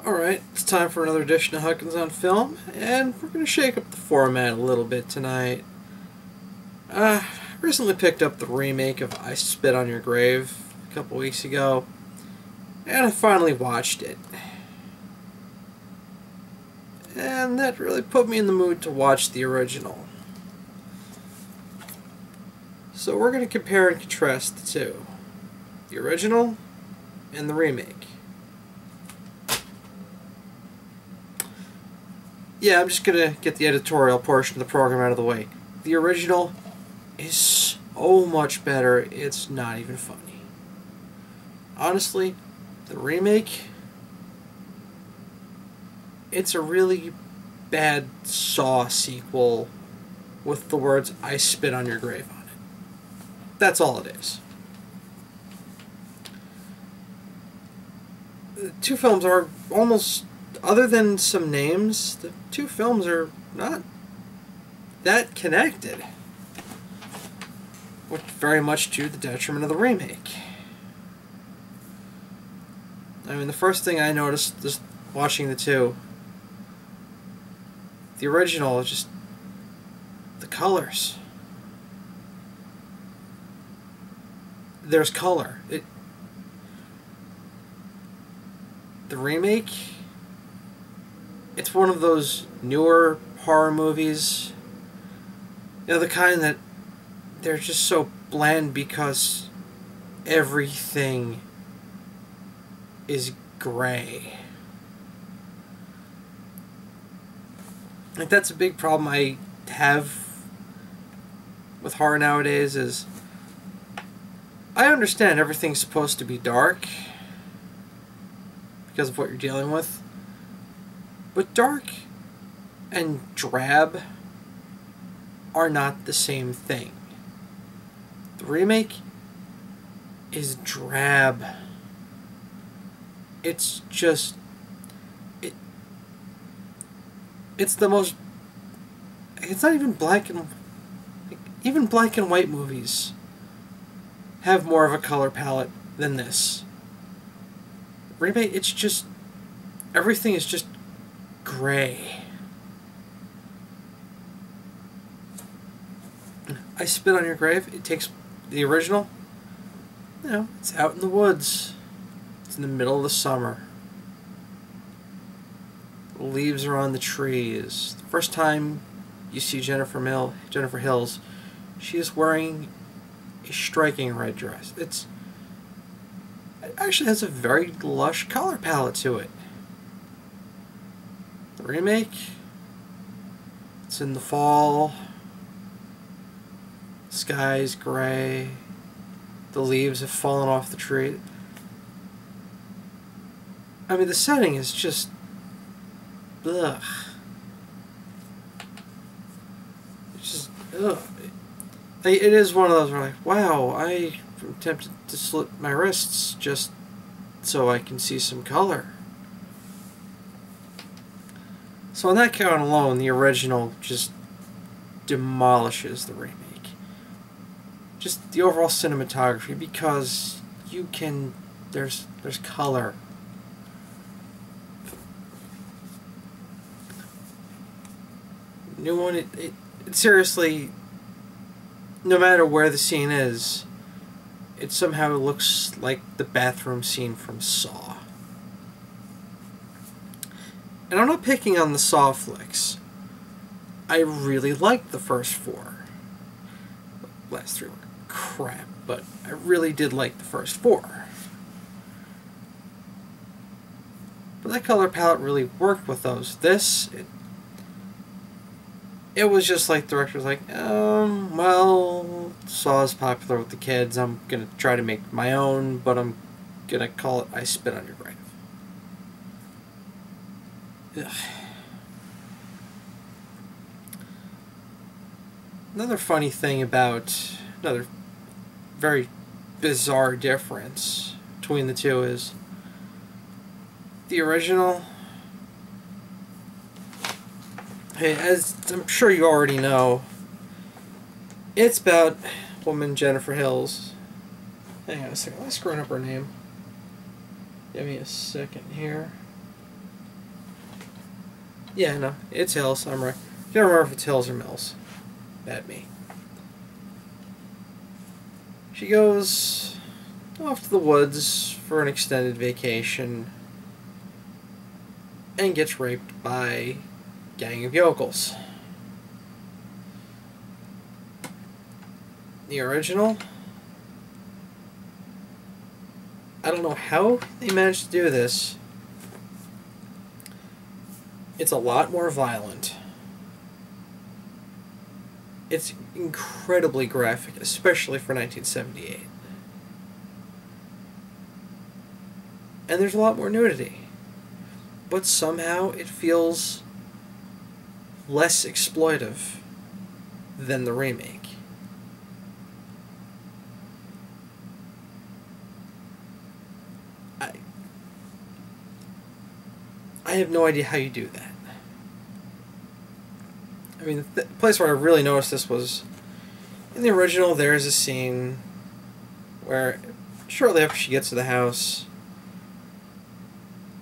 Alright, it's time for another edition of Huckins on Film, and we're going to shake up the format a little bit tonight. I recently picked up the remake of I Spit on Your Grave a couple weeks ago, and I finally watched it. And that really put me in the mood to watch the original. So we're going to compare and contrast the two. The original and the remake. Yeah, I'm just going to get the editorial portion of the program out of the way. The original is so much better, it's not even funny. Honestly, the remake, it's a really bad Saw sequel with the words, "I spit on your grave" on it. That's all it is. The two films are almost, other than some names, the two films are not that connected, which very much to the detriment of the remake. I mean, the first thing I noticed just watching the two, the original is just the colors. There's color. The remake, it's one of those newer horror movies, you know, the kind that they're just so bland because everything is gray. Like, that's a big problem I have with horror nowadays. Is I understand everything's supposed to be dark because of what you're dealing with, but dark and drab are not the same thing. The remake is drab. It's just it's the most, it's not even black and, even black and white movies have more of a color palette than this. Remake, it's just, everything is just gray. I Spit on Your Grave, it takes the original, you know, it's out in the woods. It's in the middle of the summer. The leaves are on the trees. The first time you see Jennifer Hills, she is wearing a striking red dress. It actually has a very lush color palette to it. The remake, it's in the fall. The sky's gray. The leaves have fallen off the tree. I mean, the setting is just, ugh. It's just, ugh. It is one of those where, like, wow, I'm tempted to slit my wrists just so I can see some color. So on that count alone, the original just demolishes the remake. Just the overall cinematography, because you can, there's color. New one, it seriously, no matter where the scene is, it somehow looks like the bathroom scene from Saw. And I'm not picking on the Saw flicks. I really liked the first four. The last three were crap, but I really did like the first four. But that color palette really worked with those. This, it was just like the director was like, well, Saw is popular with the kids. I'm going to try to make my own, but I'm going to call it I Spit on Your Grave. Ugh. Another funny thing about, another very bizarre difference between the two is the original, hey, as I'm sure you already know, it's about woman Jennifer Hills. Hang on a second, am I screwing up her name? Give me a second here. Yeah, no, it's Hills. I'm right. I can't remember if it's Hills or Mills. Bad me. She goes off to the woods for an extended vacation and gets raped by a gang of yokels. The original, I don't know how they managed to do this. It's a lot more violent. It's incredibly graphic, especially for 1978. And there's a lot more nudity. But somehow it feels less exploitive than the remake. I have no idea how you do that. I mean, the place where I really noticed this was in the original. There's a scene where shortly after she gets to the house,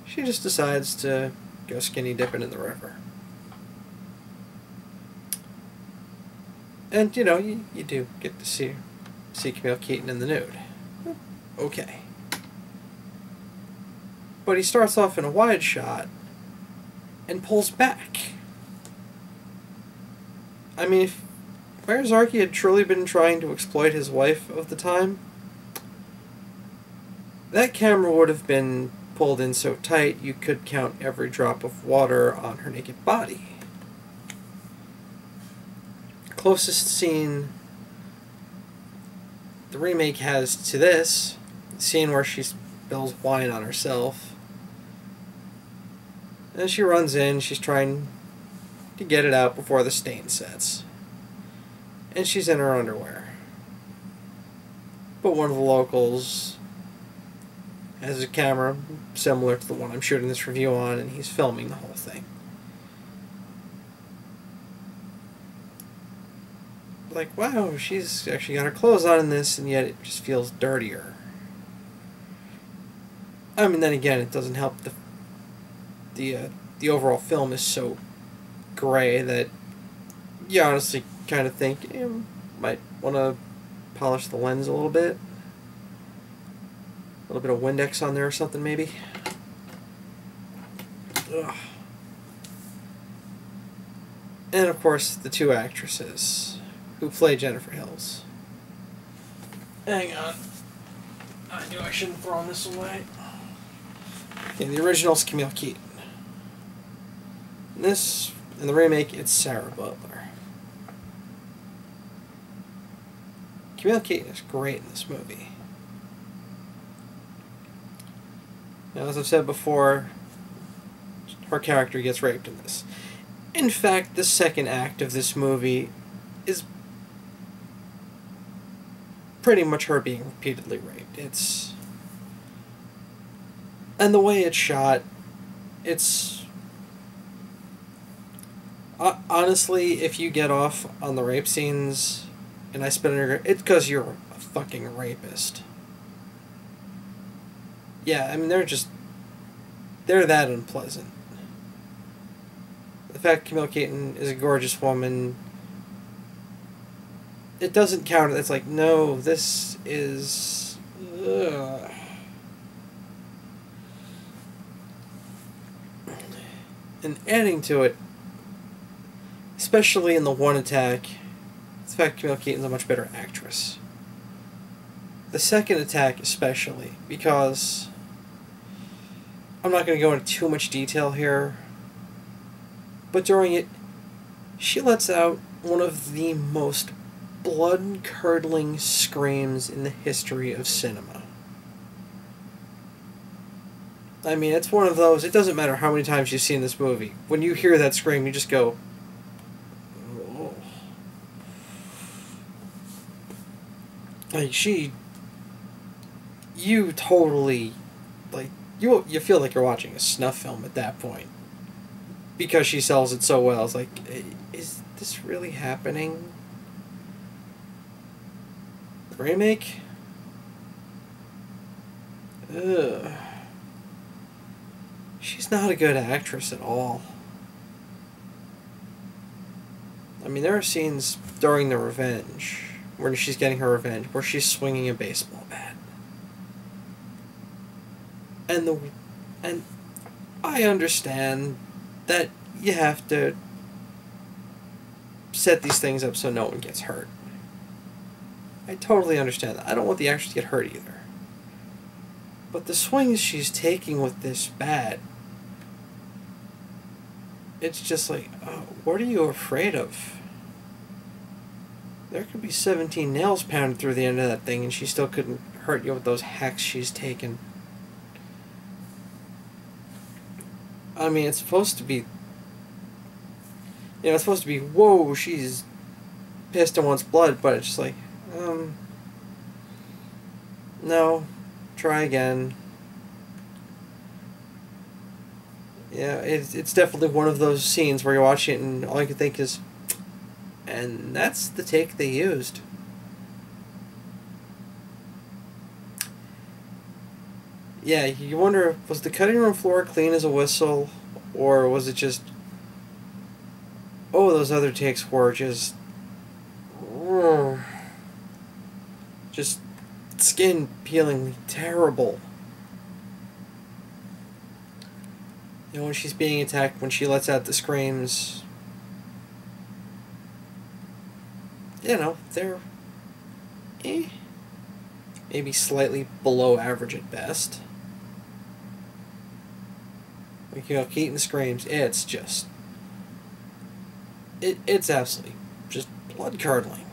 she just decides to go skinny dipping in the river. And, you know, you do get to see Camille Keaton in the nude. Okay. But he starts off in a wide shot and pulls back. I mean, if Miyazaki had truly been trying to exploit his wife of the time, that camera would have been pulled in so tight you could count every drop of water on her naked body. Closest scene the remake has to this, the scene where she spills wine on herself. And she runs in, she's trying to get it out before the stain sets. And she's in her underwear. But one of the locals has a camera similar to the one I'm shooting this review on, and he's filming the whole thing. Like, wow, she's actually got her clothes on in this, and yet it just feels dirtier. I mean, then again, it doesn't help the overall film is so gray that you honestly kind of think you might want to polish the lens a little bit. A little bit of Windex on there or something, maybe. Ugh. And of course, the two actresses who play Jennifer Hills. Hang on. I knew I shouldn't throw this away. Okay, the original's Camille Keaton. In the remake, it's Sarah Butler. Camille Keaton is great in this movie. Now, as I've said before, her character gets raped in this. In fact, the second act of this movie is pretty much her being repeatedly raped. And the way it's shot, it's... honestly, if you get off on the rape scenes and I spit on your... it's because you're a fucking rapist. Yeah, I mean, they're that unpleasant. The fact Camille Keaton is a gorgeous woman, it doesn't count. It's like, no, this is... ugh. And adding to it, especially in the one attack, the fact Camille Keaton's a much better actress. The second attack especially, because I'm not going to go into too much detail here, but during it, she lets out one of the most blood-curdling screams in the history of cinema. I mean, it's one of those, it doesn't matter how many times you've seen this movie. When you hear that scream, you just go, oh. Like, you totally, like, you feel like you're watching a snuff film at that point. Because she sells it so well. It's like, is this really happening? The remake? Ugh. She's not a good actress at all. mean, there are scenes during the revenge, where she's getting her revenge, where she's swinging a baseball bat. And I understand that you have to set these things up so no one gets hurt. I totally understand that. I don't want the actors to get hurt either. But the swings she's taking with this bat, it's just like, oh, what are you afraid of? There could be 17 nails pounded through the end of that thing and she still couldn't hurt you with those hacks she's taken. I mean, it's supposed to be... it's supposed to be, whoa, she's pissed and wants blood, but it's just like, no, try again. Yeah, it's definitely one of those scenes where you watch it and all you can think is, and that's the take they used. Yeah, you wonder, was the cutting room floor clean as a whistle, or was it just, oh, those other takes were just skin peeling terrible. When she's being attacked, when she lets out the screams, they're maybe slightly below average at best. Like, Keaton screams, it's just, it's absolutely just blood-curdling.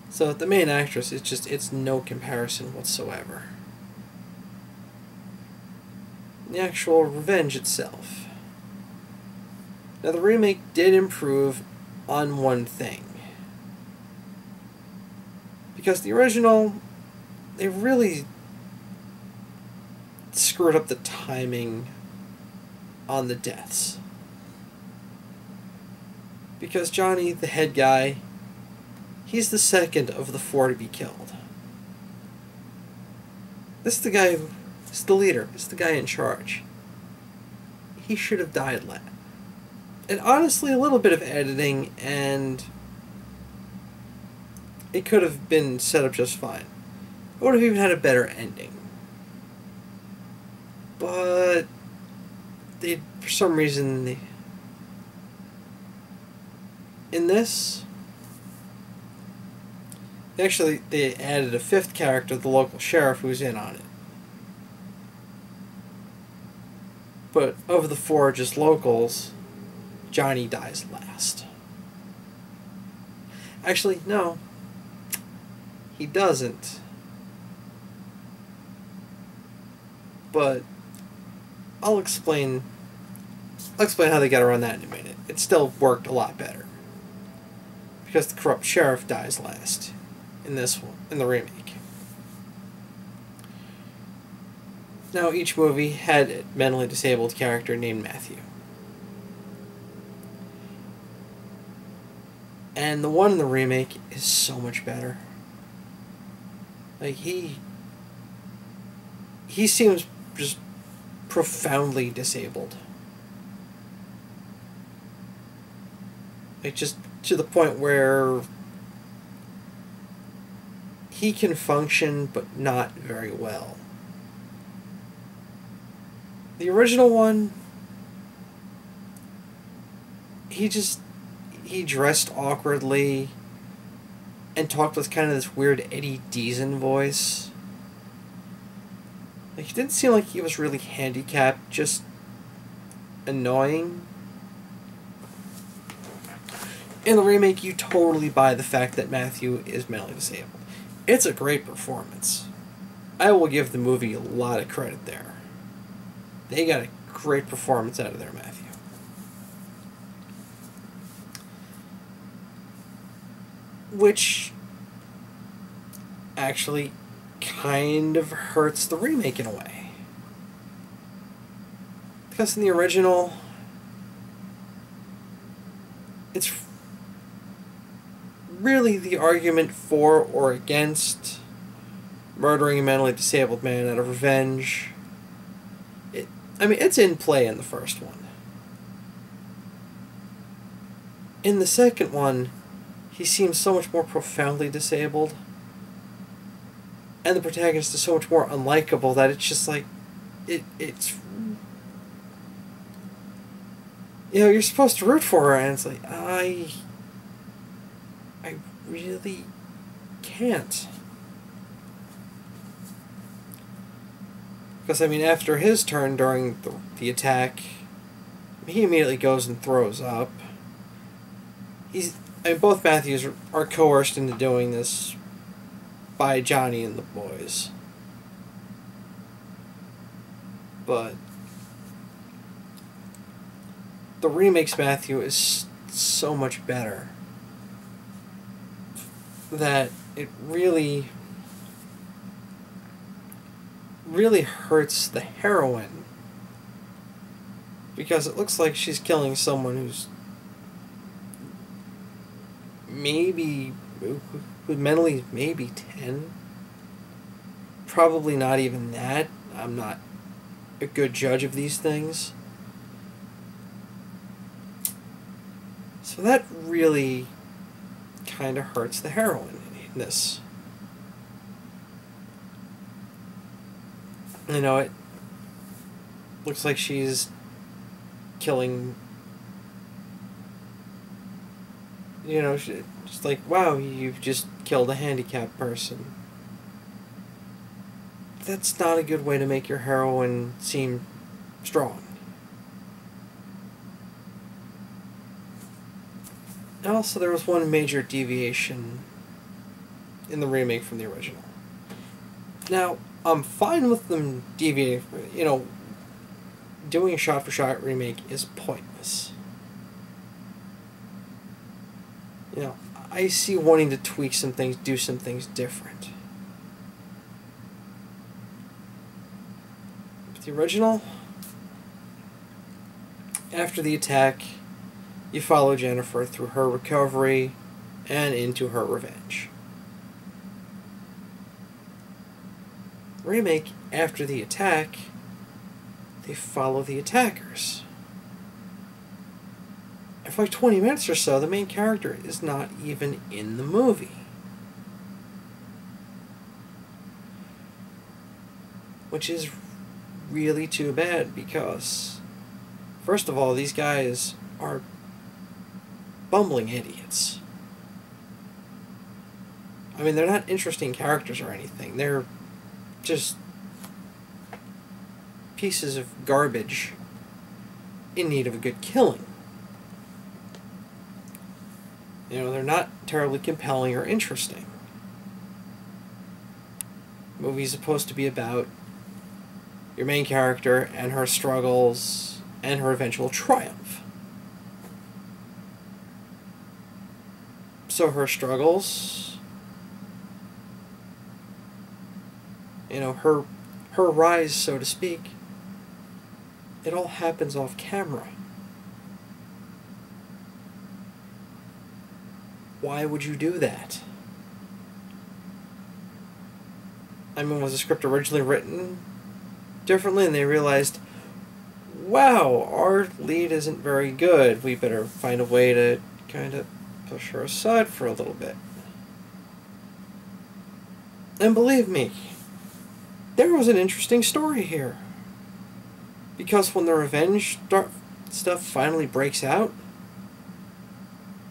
So the main actress, it's no comparison whatsoever. The actual revenge itself. Now, the remake did improve on one thing. Because the original, they really screwed up the timing on the deaths. Because Johnny, the head guy, he's the second of the 4 to be killed. This is the guy who... It's the leader. It's the guy in charge. He should have died last. And honestly, a little bit of editing, and it could have been set up just fine. It would have even had a better ending. But for some reason, in this, actually, they added a 5th character, the local sheriff, who's in on it. But of the 4 just locals, Johnny dies last. Actually, no. He doesn't. But I'll explain how they got around that in a minute. It still worked a lot better. Because the corrupt sheriff dies last in this one, in the remake. Now, each movie had a mentally disabled character named Matthew. And the one in the remake is so much better. Like, he seems just profoundly disabled. Like, just to the point where he can function, but not very well. The original one, he dressed awkwardly and talked with kind of this weird Eddie Deason voice. Like, he didn't seem like he was really handicapped, just annoying. In the remake, you totally buy the fact that Matthew is mentally disabled. It's a great performance. I will give the movie a lot of credit there. They got a great performance out of their Matthew. Which actually kind of hurts the remake in a way. Because in the original, it's really the argument for or against murdering a mentally disabled man out of revenge. It's in play in the first one. In the second one, he seems so much more profoundly disabled, and the protagonist is so much more unlikable that it's just like, it's, you know, you're supposed to root for her, and it's like, I really can't. Because, I mean, after his turn during the attack, he immediately goes and throws up. I mean, both Matthews are coerced into doing this by Johnny and the boys. But the remake's Matthew is so much better that it really hurts the heroine, because it looks like she's killing someone who's mentally maybe 10. Probably not even that. I'm not a good judge of these things. So that really kind of hurts the heroine in this. You know, it looks like she's killing, you know, just like, wow, you've just killed a handicapped person. That's not a good way to make your heroine seem strong. Also, there was one major deviation in the remake from the original. Now, I'm fine with them deviating, you know, doing a shot-for-shot remake is pointless. You know, I see wanting to tweak some things, do some things different. With the original, after the attack, you follow Jennifer through her recovery and into her revenge. Remake, after the attack, they follow the attackers. And for like 20 minutes or so, the main character is not even in the movie. Which is really too bad, because, first of all, these guys are bumbling idiots. I mean, they're not interesting characters or anything. They're just pieces of garbage in need of a good killing. You know, they're not terribly compelling or interesting. The movie's supposed to be about your main character and her struggles and her eventual triumph. So her struggles, you know, her rise, so to speak, it all happens off camera. Why would you do that? I mean, was the script originally written differently and they realized, wow, our lead isn't very good, we better find a way to kind of push her aside for a little bit? And believe me, there was an interesting story here. Because when the revenge stuff finally breaks out,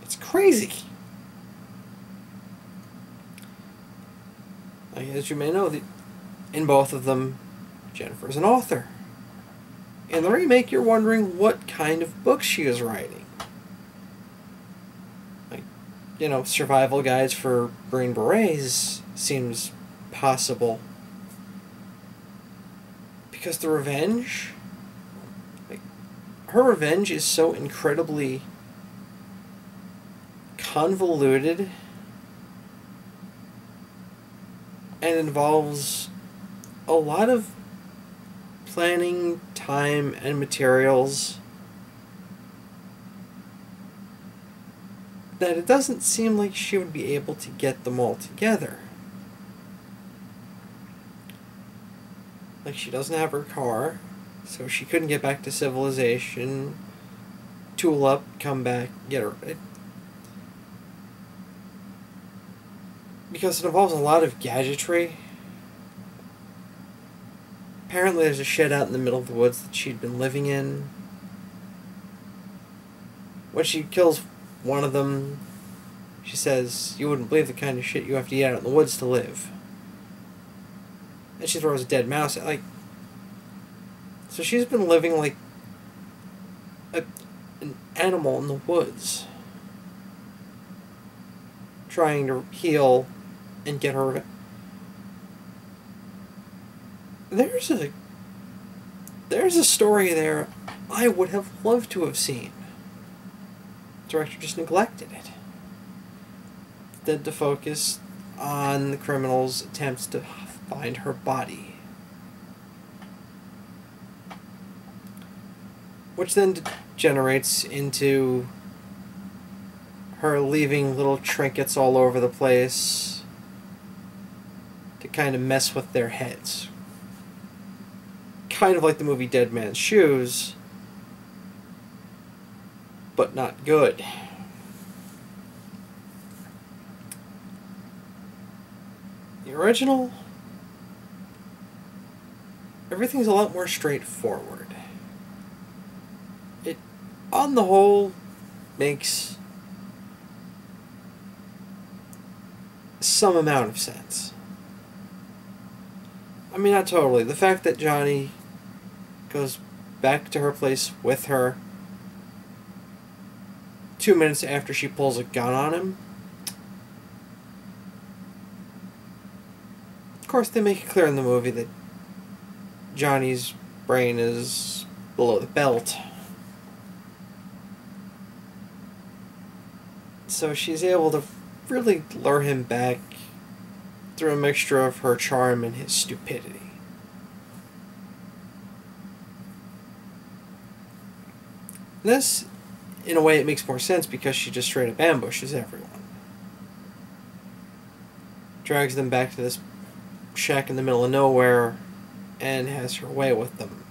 it's crazy. As you may know, in both of them, Jennifer's an author. In the remake, you're wondering what kind of book she is writing. Like, you know, survival guides for Green Berets seems possible. Because the revenge, like, her revenge is so incredibly convoluted and involves a lot of planning, time, and materials that it doesn't seem like she would be able to get them all together. Like, she doesn't have her car, so she couldn't get back to civilization, tool up, come back, get her. because it involves a lot of gadgetry. Apparently there's a shed out in the middle of the woods that she'd been living in. When she kills one of them, she says, "You wouldn't believe the kind of shit you have to eat out in the woods to live." And she throws a dead mouse at, like... So she's been living like an animal in the woods, trying to heal and get her... There's a story there I would have loved to have seen. The director just neglected it. Instead to focus on the criminal's attempts to find her body. Which then degenerates into her leaving little trinkets all over the place to kind of mess with their heads. Kind of like the movie Dead Man's Shoes, but not good. The original, everything's a lot more straightforward. It, on the whole, makes some amount of sense. I mean, not totally. The fact that Johnny goes back to her place with her 2 minutes after she pulls a gun on him. Of course, they make it clear in the movie that Johnny's brain is below the belt. So she's able to really lure him back through a mixture of her charm and his stupidity. This, in a way, it makes more sense because she just straight up ambushes everyone. Drags them back to this shack in the middle of nowhere and has her way with them.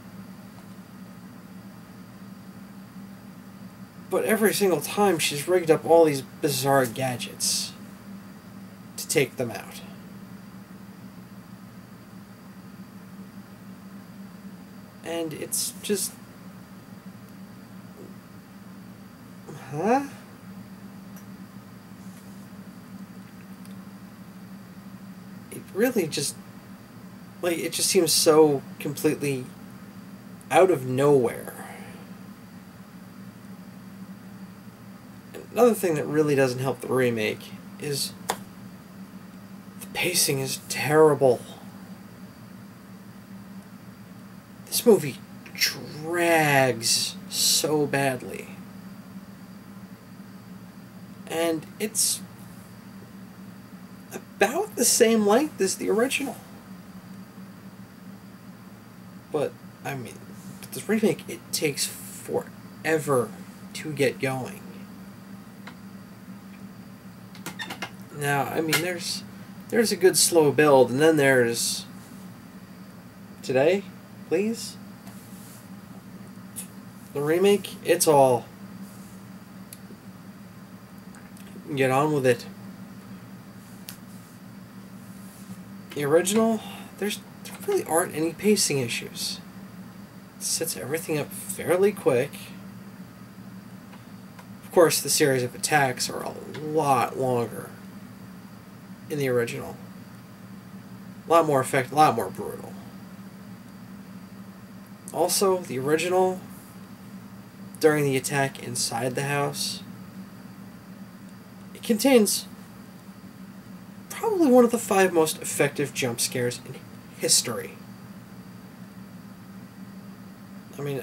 But every single time she's rigged up all these bizarre gadgets to take them out. And it's just... Huh? It really just... Like, it just seems so completely out of nowhere. Another thing that really doesn't help the remake is the pacing is terrible. This movie drags so badly. And it's about the same length as the original. But, I mean, the remake, it takes forever to get going. Now, I mean, there's a good slow build, and then there's... Today, please? The remake, it's all... Get on with it. The original, there really aren't any pacing issues. It sets everything up fairly quick. Of course, the series of attacks are a lot longer in the original. A lot more effective, a lot more brutal. Also, the original, during the attack inside the house, it contains probably one of the 5 most effective jump scares in history. I mean,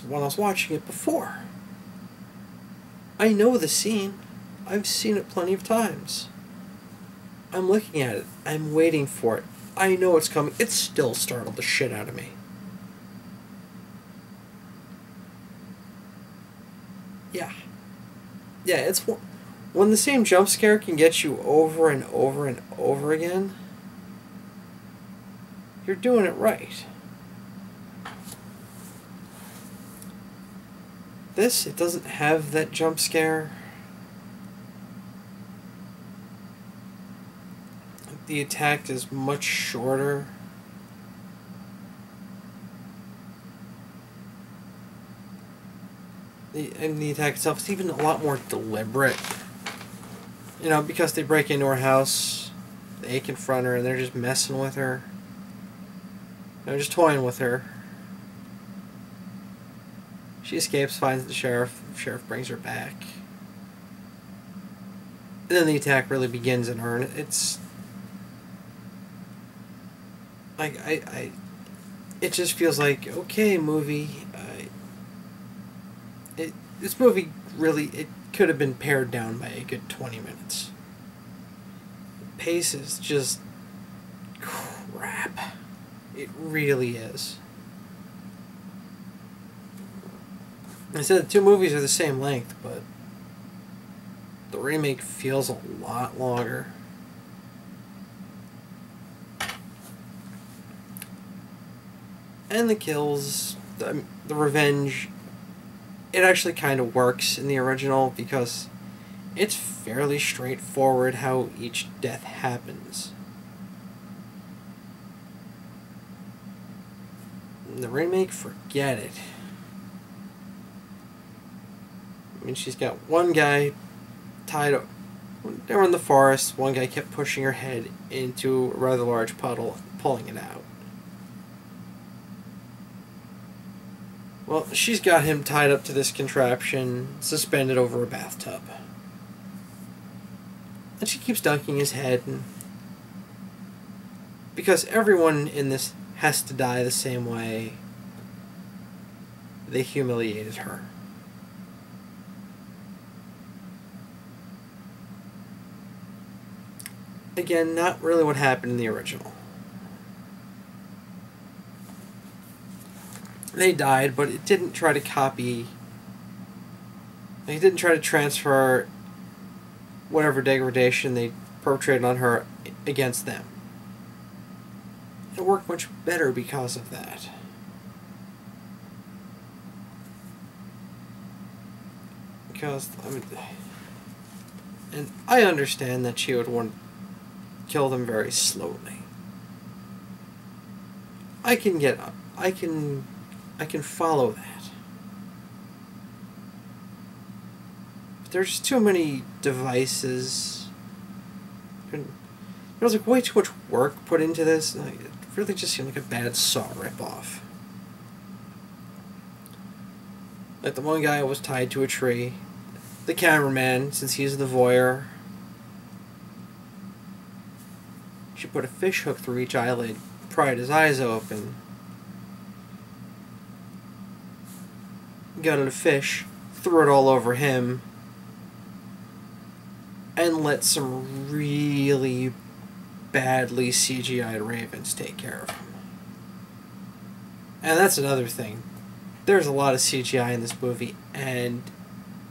when I was watching it before, I know the scene. I've seen it plenty of times. I'm looking at it. I'm waiting for it. I know it's coming. It still startled the shit out of me. Yeah. Yeah, it's... When the same jump scare can get you over and over and over again, you're doing it right. This, it doesn't have that jump scare. the attack is much shorter. The attack itself is even a lot more deliberate. You know, because they break into her house, they confront her, and they're just messing with her. They're just toying with her. She escapes, finds the sheriff. The sheriff brings her back. And then the attack really begins in earnest. It's like it just feels like, okay, movie. This movie really, it could have been pared down by a good 20 minutes. The pace is just crap. It really is. I said the two movies are the same length, but the remake feels a lot longer. And the kills, the revenge, it actually kind of works in the original because it's fairly straightforward how each death happens. In the remake, forget it. I mean, she's got one guy tied up. They were in the forest. One guy kept pushing her head into a rather large puddle, pulling it out. Well, she's got him tied up to this contraption, suspended over a bathtub. And she keeps dunking his head, because everyone in this has to die the same way. They humiliated her. Again, not really what happened in the original. They died, but it didn't try to copy. It didn't try to transfer whatever degradation they perpetrated on her against them. It worked much better because of that. Because, I mean, and I understand that she would want to kill them very slowly. I can follow that. But there's too many devices. There was like way too much work put into this. Like, it really just seemed like a bad Saw ripoff. Like the one guy was tied to a tree. The cameraman, since he's the voyeur, she put a fish hook through each eyelid, pried his eyes open, gutted a fish, threw it all over him, and let some really badly CGI'd ravens take care of him. And that's another thing. There's a lot of CGI in this movie, and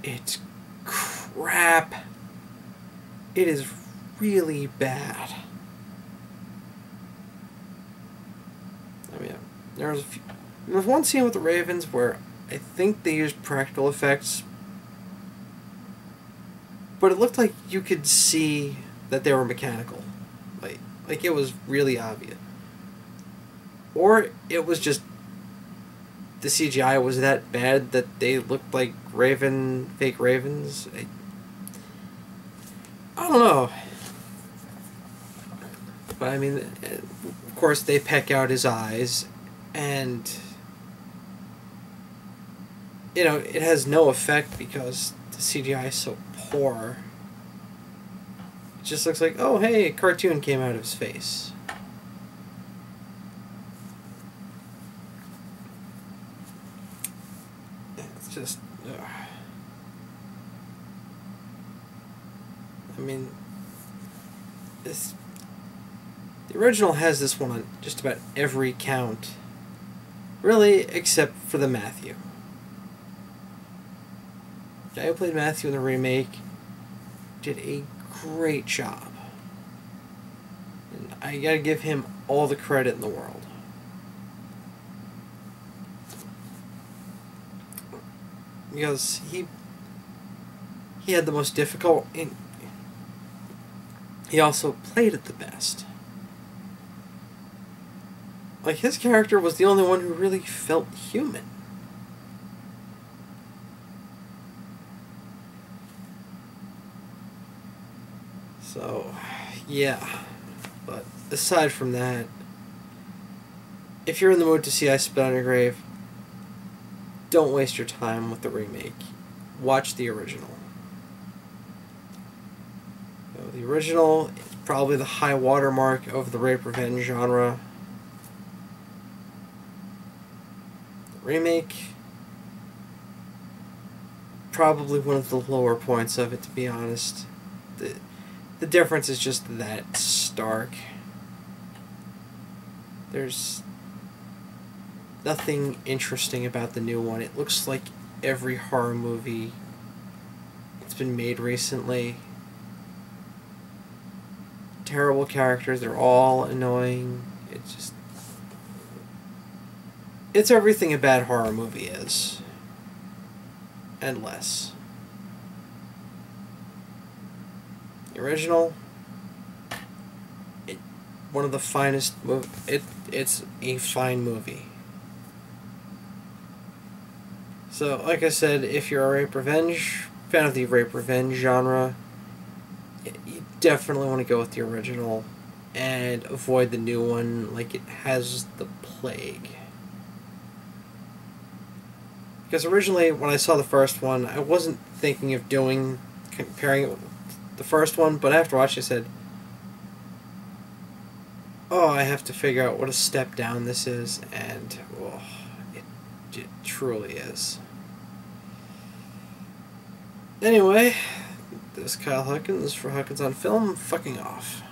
it's crap. It is really bad. I mean, there was one scene with the ravens where I think they used practical effects, but it looked like you could see that they were mechanical. Like it was really obvious. Or it was just the CGI was that bad that they looked like fake ravens. I don't know. But I mean, of course they peck out his eyes, and you know, it has no effect because the CGI is so poor. It just looks like, oh hey, a cartoon came out of his face. It's just, I mean, the original has this one on just about every count, really, except for the Matthew. The guy who played Matthew in the remake did a great job. And I gotta give him all the credit in the world. Because he had the most difficult, and he also played it the best. Like, his character was the only one who really felt human. So, yeah. But aside from that, if you're in the mood to see I Spit on Your Grave, don't waste your time with the remake. Watch the original. The original is probably the high watermark of the rape revenge genre. The remake, probably one of the lower points of it, to be honest. The difference is just that stark. There's nothing interesting about the new one. It looks like every horror movie that's been made recently. Terrible characters, they're all annoying. It's everything a bad horror movie is. And less. The original, one of the finest it's a fine movie. So, like I said, if you're a rape revenge fan of the rape revenge genre, you definitely want to go with the original and avoid the new one like it has the plague. Because originally, when I saw the first one, I wasn't thinking of comparing it with the first one, but after watching, I said, oh, I have to figure out what a step down this is, and oh, it truly is. Anyway, this is Kyle Huckins for Huckins on Film, fucking off.